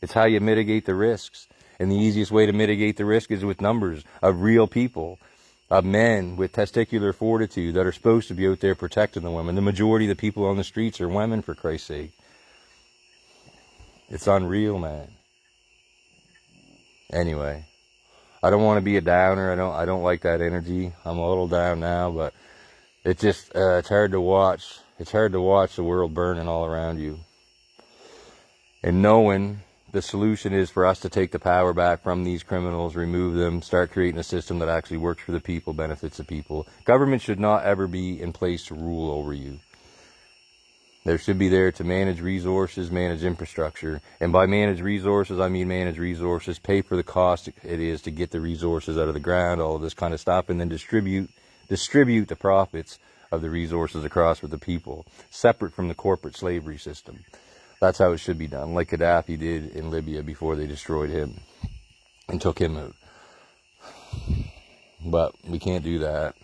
It's how you mitigate the risks. And the easiest way to mitigate the risk is with numbers of real people, of men with testicular fortitude that are supposed to be out there protecting the women. The majority of the people on the streets are women, for Christ's sake. It's unreal, man. Anyway, I don't want to be a downer. I don't like that energy. I'm a little down now, but it's just it's hard to watch. It's hard to watch the world burning all around you. And knowing the solution is for us to take the power back from these criminals, remove them, start creating a system that actually works for the people, benefits the people. Government should not ever be in place to rule over you. There should be there to manage resources, manage infrastructure. And by manage resources, I mean manage resources, pay for the cost it is to get the resources out of the ground, all of this kind of stuff, and then distribute the profits of the resources across with the people, separate from the corporate slavery system. That's how it should be done, like Gaddafi did in Libya before they destroyed him. and took him out. But we can't do that.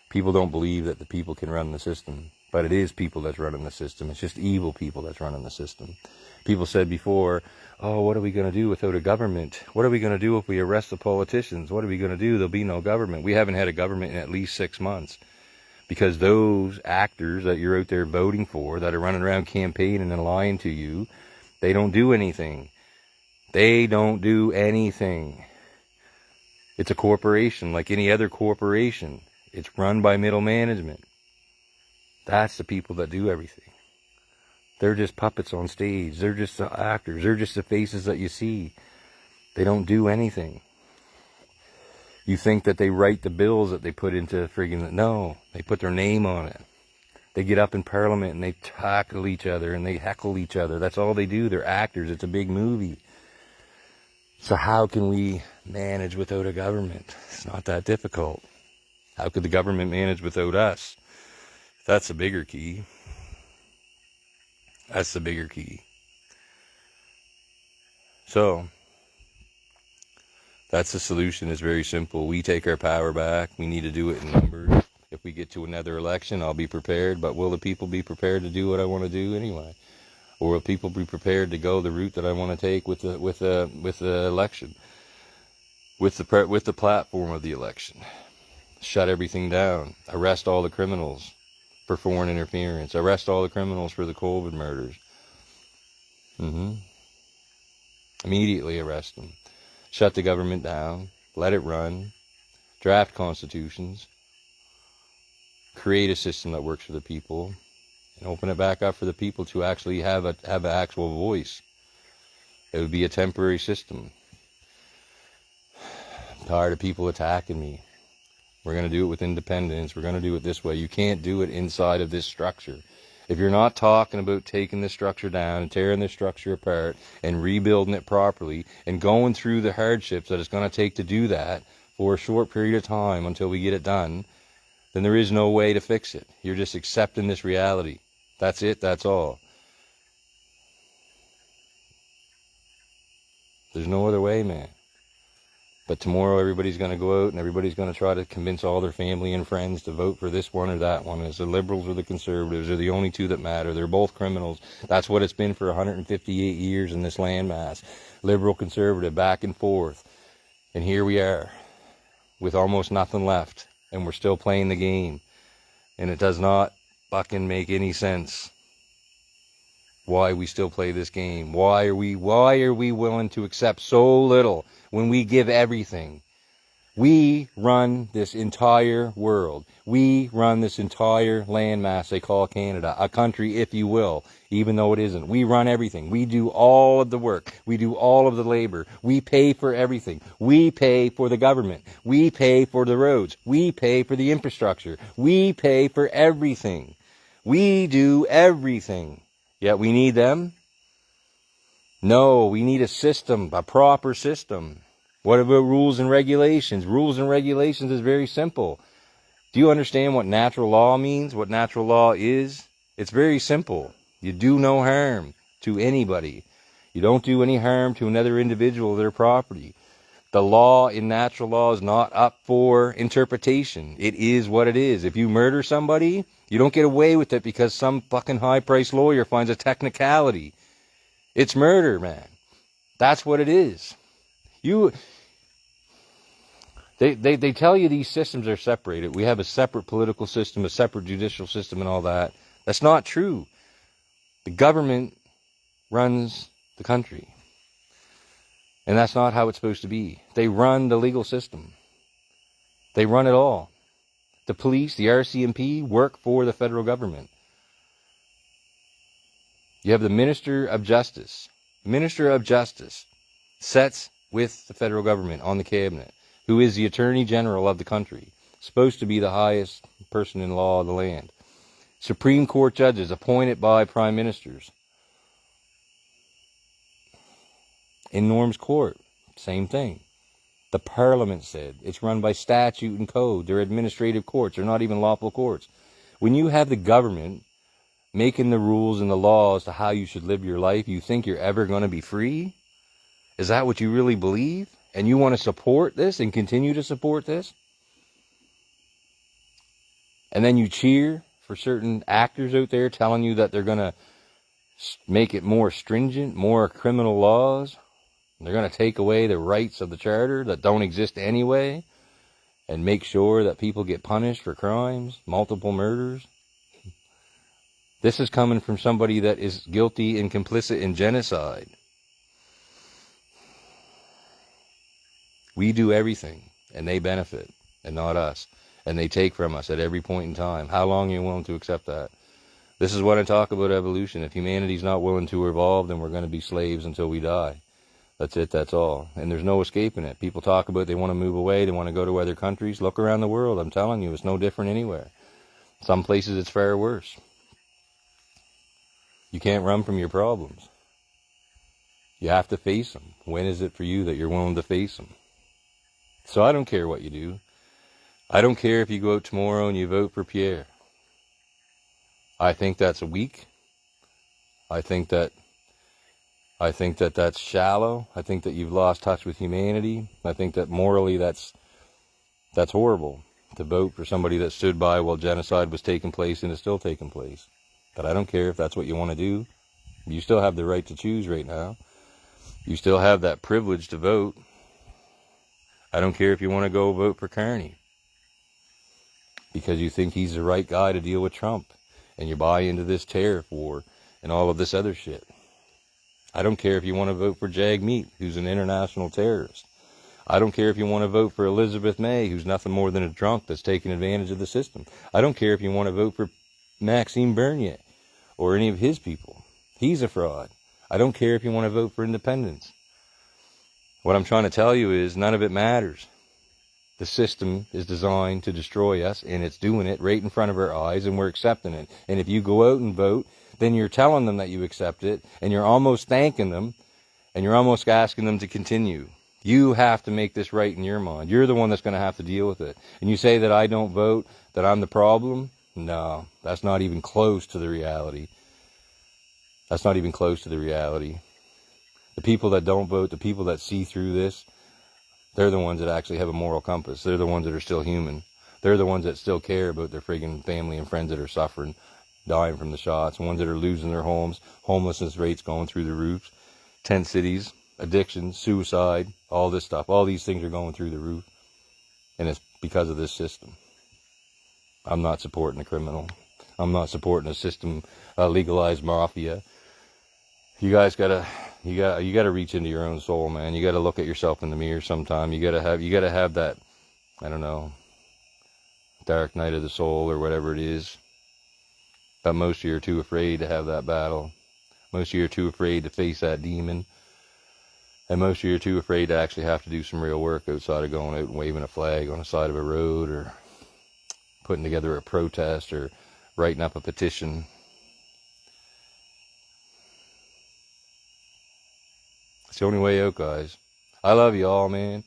People don't believe that the people can run the system. But it is people that's running the system. It's just evil people that's running the system. People said before, oh, what are we going to do without a government? What are we going to do if we arrest the politicians? What are we going to do? There'll be no government. We haven't had a government in at least 6 months. Because those actors that you're out there voting for, that are running around campaigning and lying to you, they don't do anything. They don't do anything. It's a corporation like any other corporation. It's run by middle management. That's the people that do everything. They're just puppets on stage. They're just the actors. They're just the faces that you see. They don't do anything. You think that they write the bills that they put into friggin'... No, they put their name on it. They get up in Parliament and they tackle each other and they heckle each other. That's all they do. They're actors. It's a big movie. So how can we manage without a government? It's not that difficult. How could the government manage without us? That's the bigger key. That's the bigger key. So, that's the solution. It's very simple. We take our power back. We need to do it in numbers. If we get to another election, I'll be prepared. But will the people be prepared to do what I want to do anyway? Or will people be prepared to go the route that I want to take with the election, with the platform of the election? Shut everything down. Arrest all the criminals for foreign interference. Arrest all the criminals for the COVID murders. Immediately arrest them. Shut the government down. Let it run. Draft constitutions. Create a system that works for the people. And open it back up for the people to actually have an actual voice. It would be a temporary system. I'm tired of people attacking me. We're going to do it with independence. We're going to do it this way. You can't do it inside of this structure. If you're not talking about taking this structure down and tearing this structure apart and rebuilding it properly and going through the hardships that it's going to take to do that for a short period of time until we get it done, then there is no way to fix it. You're just accepting this reality. That's it. That's all. There's no other way, man. But tomorrow everybody's going to go out and everybody's going to try to convince all their family and friends to vote for this one or that one. It's the liberals or the conservatives are the only two that matter. They're both criminals. That's what it's been for 158 years in this landmass. Liberal, conservative, back and forth. And here we are with almost nothing left. And we're still playing the game. And it does not fucking make any sense why we still play this game. Why are we willing to accept so little when we give everything? We run this entire world. We run this entire landmass they call Canada. A country, if you will, even though it isn't. We run everything. We do all of the work. We do all of the labor. We pay for everything. We pay for the government. We pay for the roads. We pay for the infrastructure. We pay for everything. We do everything. Yet we need them? No, we need a system, a proper system. What about rules and regulations? Rules and regulations is very simple. Do you understand what natural law means? What natural law is? It's very simple. You do no harm to anybody. You don't do any harm to another individual or their property. The law in natural law is not up for interpretation. It is what it is. If you murder somebody, you don't get away with it because some fucking high-priced lawyer finds a technicality. It's murder, man. That's what it is. They tell you these systems are separated. We have a separate political system, a separate judicial system and all that. That's not true. The government runs the country. And that's not how it's supposed to be. They run the legal system. They run it all. The police, the RCMP, work for the federal government. You have the Minister of Justice. The Minister of Justice sits with the federal government on the cabinet, who is the Attorney General of the country, supposed to be the highest person in law of the land. Supreme Court judges appointed by prime ministers. In Norm's court, same thing. The Parliament said it's run by statute and code. They're administrative courts. They're not even lawful courts. When you have the government making the rules and the laws to how you should live your life, you think you're ever going to be free? Is that what you really believe? and you want to support this and continue to support this, and then you cheer for certain actors out there telling you that they're going to make it more stringent, more criminal laws, they're going to take away the rights of the charter that don't exist anyway, and make sure that people get punished for crimes, multiple murders. This is coming from somebody that is guilty and complicit in genocide. We do everything, and they benefit, and not us. And they take from us at every point in time. How long are you willing to accept that? This is what I talk about evolution. If humanity's not willing to evolve, then we're going to be slaves until we die. That's it, that's all. And there's no escaping it. People talk about they want to move away, they want to go to other countries. Look around the world, I'm telling you, it's no different anywhere. Some places it's far worse. You can't run from your problems. You have to face them. When is it for you that you're willing to face them? So I don't care what you do. I don't care if you go out tomorrow and you vote for Pierre. I think that's weak. I think that that's shallow. I think that you've lost touch with humanity. I think that morally that's horrible to vote for somebody that stood by while genocide was taking place and is still taking place. But I don't care if that's what you want to do. You still have the right to choose right now. You still have that privilege to vote. I don't care if you want to go vote for Carney because you think he's the right guy to deal with Trump and you buy into this tariff war and all of this other shit. I don't care if you want to vote for Jagmeet, who's an international terrorist. I don't care if you want to vote for Elizabeth May, who's nothing more than a drunk that's taking advantage of the system. I don't care if you want to vote for Maxime Bernier or any of his people. He's a fraud. I don't care if you want to vote for independence. What I'm trying to tell you is none of it matters. The system is designed to destroy us, and it's doing it right in front of our eyes, and we're accepting it. And if you go out and vote, then you're telling them that you accept it, and you're almost thanking them, and you're almost asking them to continue. You have to make this right in your mind. You're the one that's going to have to deal with it. And you say that I don't vote, that I'm the problem? No, that's not even close to the reality. That's not even close to the reality. The people that don't vote, the people that see through this, they're the ones that actually have a moral compass. They're the ones that are still human. They're the ones that still care about their friggin' family and friends that are suffering, dying from the shots, ones that are losing their homes, homelessness rates going through the roof, tent cities, addiction, suicide, all this stuff. All these things are going through the roof. And it's because of this system. I'm not supporting a criminal. I'm not supporting a system, legalized mafia. You guys gotta reach into your own soul, man. You gotta look at yourself in the mirror sometime. You gotta have that, I don't know, dark night of the soul or whatever it is. But most of you are too afraid to have that battle. Most of you are too afraid to face that demon. And most of you are too afraid to actually have to do some real work outside of going out and waving a flag on the side of a road or putting together a protest or writing up a petition. It's the only way out, guys. I love you all, man.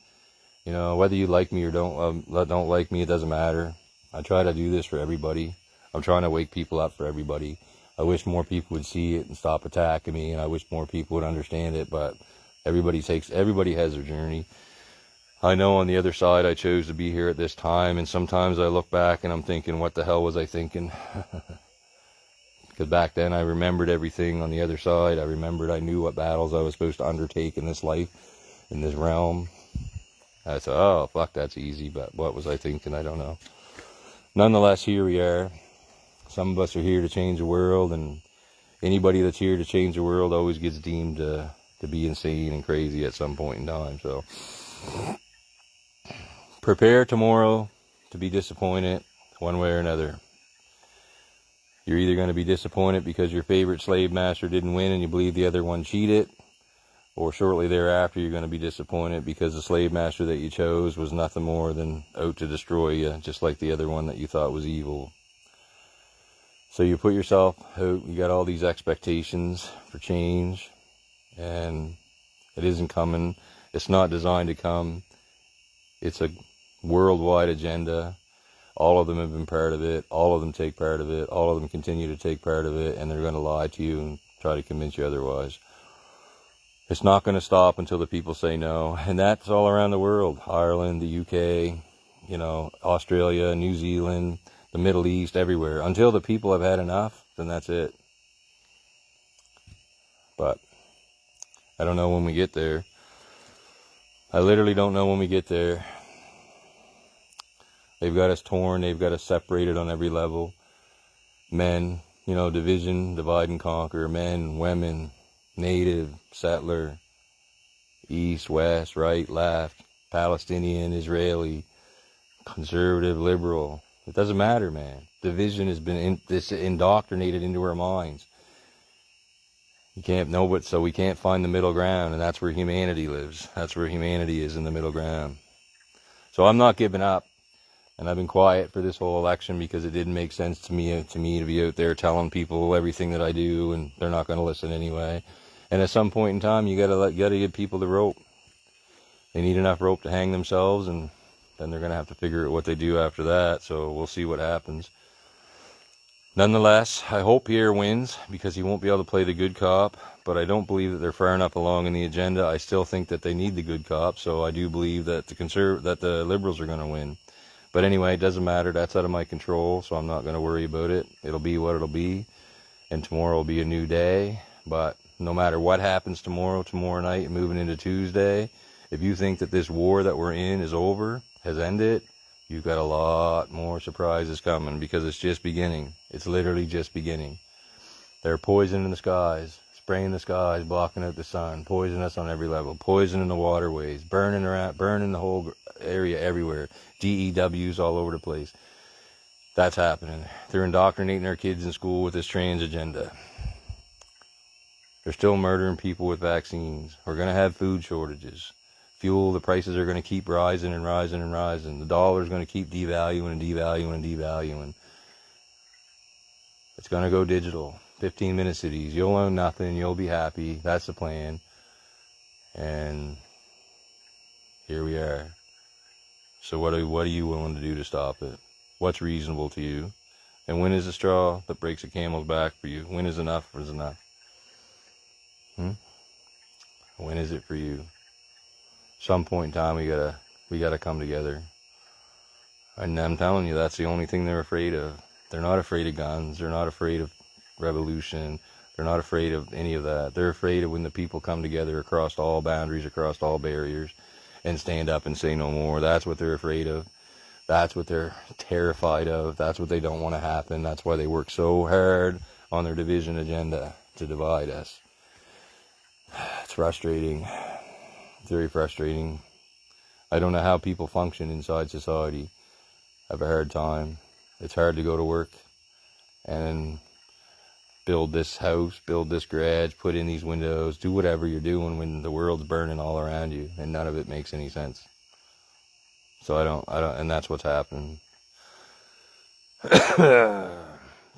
You know, whether you like me or don't like me, it doesn't matter. I try to do this for everybody. I'm trying to wake people up for everybody. I wish more people would see it and stop attacking me, and I wish more people would understand it, but everybody has their journey. I know on the other side I chose to be here at this time, and sometimes I look back and I'm thinking, what the hell was I thinking? Because back then I remembered everything on the other side. I knew what battles I was supposed to undertake in this life, in this realm. I thought, oh, fuck, that's easy, but what was I thinking? I don't know. Nonetheless, here we are. Some of us are here to change the world, and anybody that's here to change the world always gets deemed to be insane and crazy at some point in time. So prepare tomorrow to be disappointed one way or another. You're either going to be disappointed because your favorite slave master didn't win and you believe the other one cheated, or shortly thereafter you're going to be disappointed because the slave master that you chose was nothing more than out to destroy you, just like the other one that you thought was evil. So you put yourself out, you got all these expectations for change, and it isn't coming. It's not designed to come. It's a worldwide agenda. All of them have been part of it. All of them take part of it. All of them continue to take part of it, and they're going to lie to you and try to convince you otherwise. It's not going to stop until the people say no. And that's all around the world. Ireland, the UK, Australia, New Zealand, the Middle East, everywhere. Until the people have had enough, then that's it. But I don't know when we get there. I literally don't know when we get there. They've got us torn. They've got us separated on every level. Men, division, divide and conquer. Men, women, native, settler, east, west, right, left, Palestinian, Israeli, conservative, liberal. It doesn't matter, man. Division has been indoctrinated into our minds. You can't know it, so we can't find the middle ground, and that's where humanity lives. That's where humanity is, in the middle ground. So I'm not giving up, and I've been quiet for this whole election because it didn't make sense to me to be out there telling people everything that I do, and they're not going to listen anyway. And at some point in time, you gotta give people the rope. They need enough rope to hang themselves, and then they're gonna have to figure out what they do after that. So we'll see what happens. Nonetheless, I hope Pierre wins because he won't be able to play the good cop. But I don't believe that they're far enough along in the agenda. I still think that they need the good cop. So I do believe that the Liberals are gonna win. But anyway, it doesn't matter. That's out of my control, so I'm not gonna worry about it. It'll be what it'll be, and tomorrow will be a new day. But no matter what happens tomorrow night, and moving into Tuesday, if you think that this war that we're in is over, has ended, you've got a lot more surprises coming, because it's just beginning. It's literally just beginning. They're poisoning the skies, spraying the skies, blocking out the sun, poisoning us on every level, poisoning the waterways, burning the whole area everywhere, DEWs all over the place. That's happening. They're indoctrinating our kids in school with this trans agenda. They're still murdering people with vaccines. We're going to have food shortages. Fuel, the prices are going to keep rising and rising and rising. The dollar is going to keep devaluing and devaluing and devaluing. It's going to go digital. 15-minute cities. You'll own nothing. You'll be happy. That's the plan. And here we are. So what are you willing to do to stop it? What's reasonable to you? And when is the straw that breaks a camel's back for you? When is enough is enough? When is it for you? Some point in time we gotta come together. And I'm telling you, that's the only thing they're afraid of. They're not afraid of guns. They're not afraid of revolution. They're not afraid of any of that. They're afraid of when the people come together across all boundaries, across all barriers, and stand up and say no more. That's what they're afraid of. That's what they're terrified of. That's what they don't want to happen. That's why they work so hard on their division agenda, to divide us. It's frustrating. It's very frustrating. I don't know how people function inside society. I have a hard time. It's hard to go to work and build this house, build this garage, put in these windows, do whatever you're doing when the world's burning all around you, and none of it makes any sense. So I don't, and that's what's happening.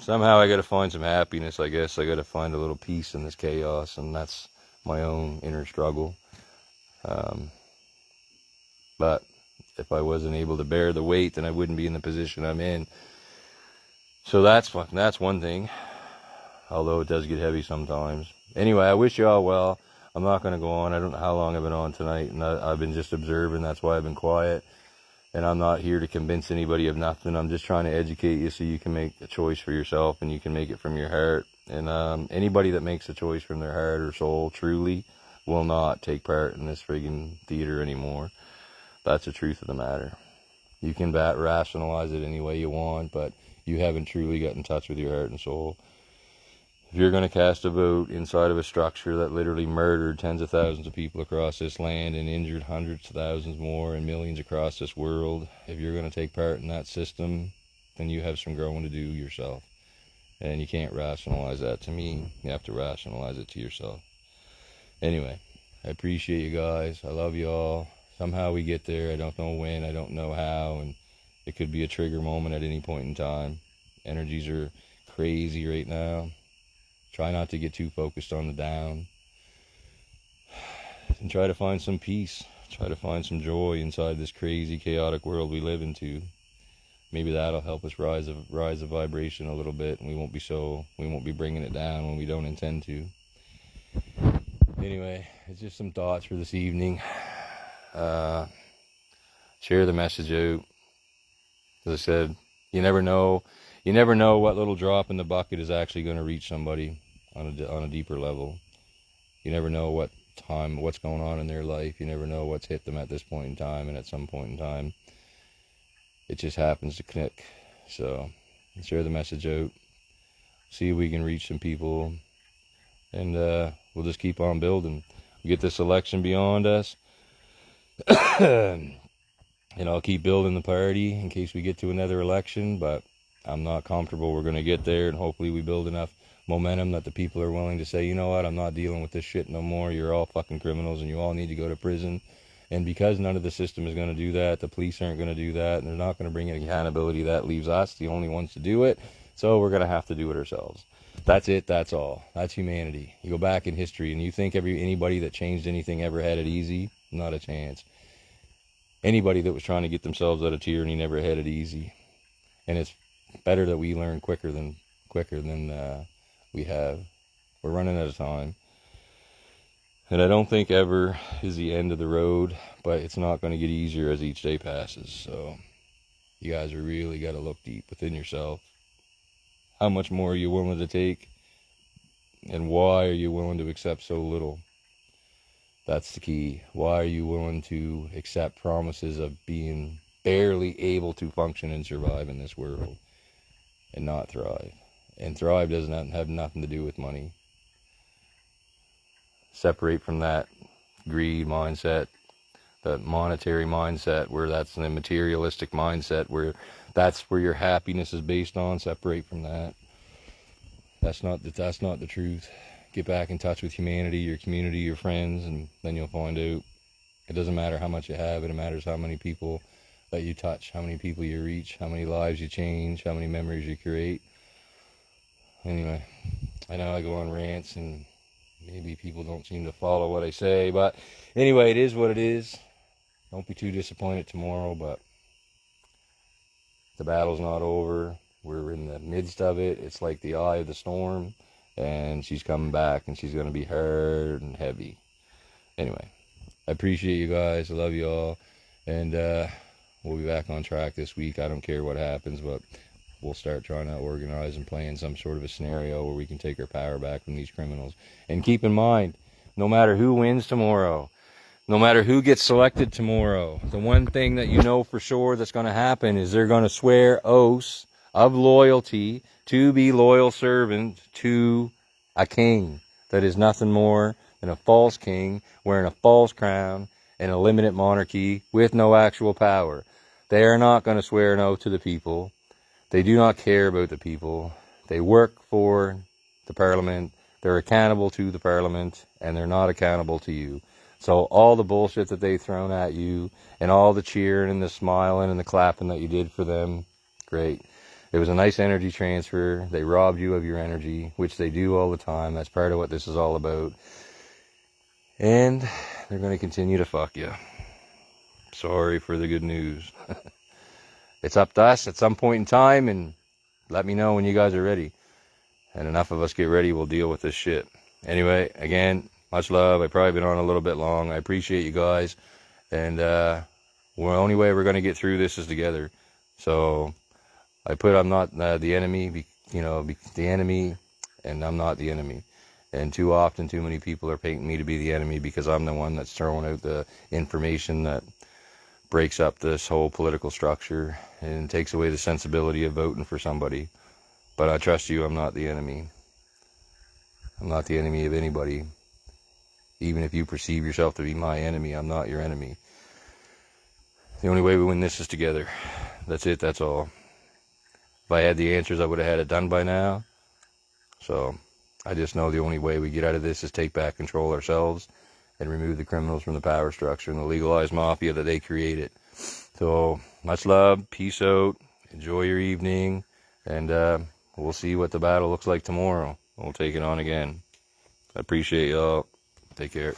Somehow I gotta find some happiness, I guess. I gotta find a little peace in this chaos, and that's my own inner struggle. But if I wasn't able to bear the weight, then I wouldn't be in the position I'm in. So that's one thing, although it does get heavy sometimes. Anyway, I wish you all well. I'm not going to go on. I don't know how long I've been on tonight, and I've been just observing. That's why I've been quiet. And I'm not here to convince anybody of nothing. I'm just trying to educate you so you can make a choice for yourself, and you can make it from your heart. And anybody that makes a choice from their heart or soul truly will not take part in this friggin' theater anymore. That's the truth of the matter. You can rationalize it any way you want, but you haven't truly got in touch with your heart and soul. If you're going to cast a vote inside of a structure that literally murdered tens of thousands of people across this land and injured hundreds of thousands more and millions across this world, if you're going to take part in that system, then you have some growing to do yourself. And you can't rationalize that to me. You have to rationalize it to yourself. Anyway, I appreciate you guys. I love you all. Somehow we get there. I don't know when. I don't know how. And it could be a trigger moment at any point in time. Energies are crazy right now. Try not to get too focused on the down. And try to find some peace. Try to find some joy inside this crazy, chaotic world we live into. Maybe that'll help us rise the vibration a little bit, and we won't be bringing it down when we don't intend to. Anyway, it's just some thoughts for this evening. Share the message out. As I said, you never know what little drop in the bucket is actually going to reach somebody on a deeper level. You never know what's going on in their life. You never know what's hit them at this point in time, and at some point in time, it just happens to click. So, share the message out. See if we can reach some people, and we'll just keep on building. We get this election beyond us, and I'll keep building the party in case we get to another election, but I'm not comfortable we're going to get there, and hopefully we build enough momentum that the people are willing to say, you know what, I'm not dealing with this shit no more. You're all fucking criminals, and you all need to go to prison. And because none of the system is going to do that, the police aren't going to do that, and they're not going to bring any accountability, that leaves us the only ones to do it. So we're going to have to do it ourselves. That's it. That's all. That's humanity. You go back in history, and you think anybody that changed anything ever had it easy? Not a chance. Anybody that was trying to get themselves out of tyranny never had it easy. And it's better that we learn quicker than we have. We're running out of time. And I don't think ever is the end of the road, but it's not going to get easier as each day passes. So you guys are really got to look deep within yourself. How much more are you willing to take? And why are you willing to accept so little? That's the key. Why are you willing to accept promises of being barely able to function and survive in this world and not thrive? And thrive doesn't have nothing to do with money. Separate from that greed mindset, that monetary mindset, where that's the materialistic mindset, where that's where your happiness is based on. Separate from that. That's not the truth. Get back in touch with humanity, your community, your friends, and then you'll find out it doesn't matter how much you have. It matters how many people that you touch, how many people you reach, how many lives you change, how many memories you create. Anyway, I know I go on rants and maybe people don't seem to follow what I say, but anyway, it is what it is. Don't be too disappointed tomorrow, but the battle's not over. We're in the midst of it. It's like the eye of the storm, and she's coming back, and she's going to be hard and heavy. Anyway, I appreciate you guys. I love you all, and we'll be back on track this week. I don't care what happens, but we'll start trying to organize and plan some sort of a scenario where we can take our power back from these criminals. And keep in mind, no matter who wins tomorrow, no matter who gets selected tomorrow, the one thing that you know for sure that's going to happen is they're going to swear oaths of loyalty to be loyal servant to a king that is nothing more than a false king wearing a false crown and a limited monarchy with no actual power. They are not going to swear an oath to the people. They do not care about the people. They work for the parliament. They're accountable to the parliament, and they're not accountable to you. So all the bullshit that they've thrown at you, and all the cheering and the smiling and the clapping that you did for them, great. It was a nice energy transfer. They robbed you of your energy, which they do all the time. That's part of what this is all about. And they're going to continue to fuck you. Sorry for the good news. It's up to us at some point in time, and let me know when you guys are ready. And enough of us get ready, we'll deal with this shit. Anyway, again, much love. I've probably been on a little bit long. I appreciate you guys. And the only way we're going to get through this is together. So I'm not the enemy, the enemy, and I'm not the enemy. And too often, too many people are painting me to be the enemy because I'm the one that's throwing out the information that breaks up this whole political structure and takes away the sensibility of voting for somebody. But I trust you, I'm not the enemy. I'm not the enemy of anybody. Even if you perceive yourself to be my enemy, I'm not your enemy. The only way we win this is together. That's it, that's all. If I had the answers, I would have had it done by now. So I just know the only way we get out of this is take back control ourselves and remove the criminals from the power structure and the legalized mafia that they created. So much love, peace out, enjoy your evening, and we'll see what the battle looks like tomorrow. We'll take it on again. I appreciate y'all. Take care.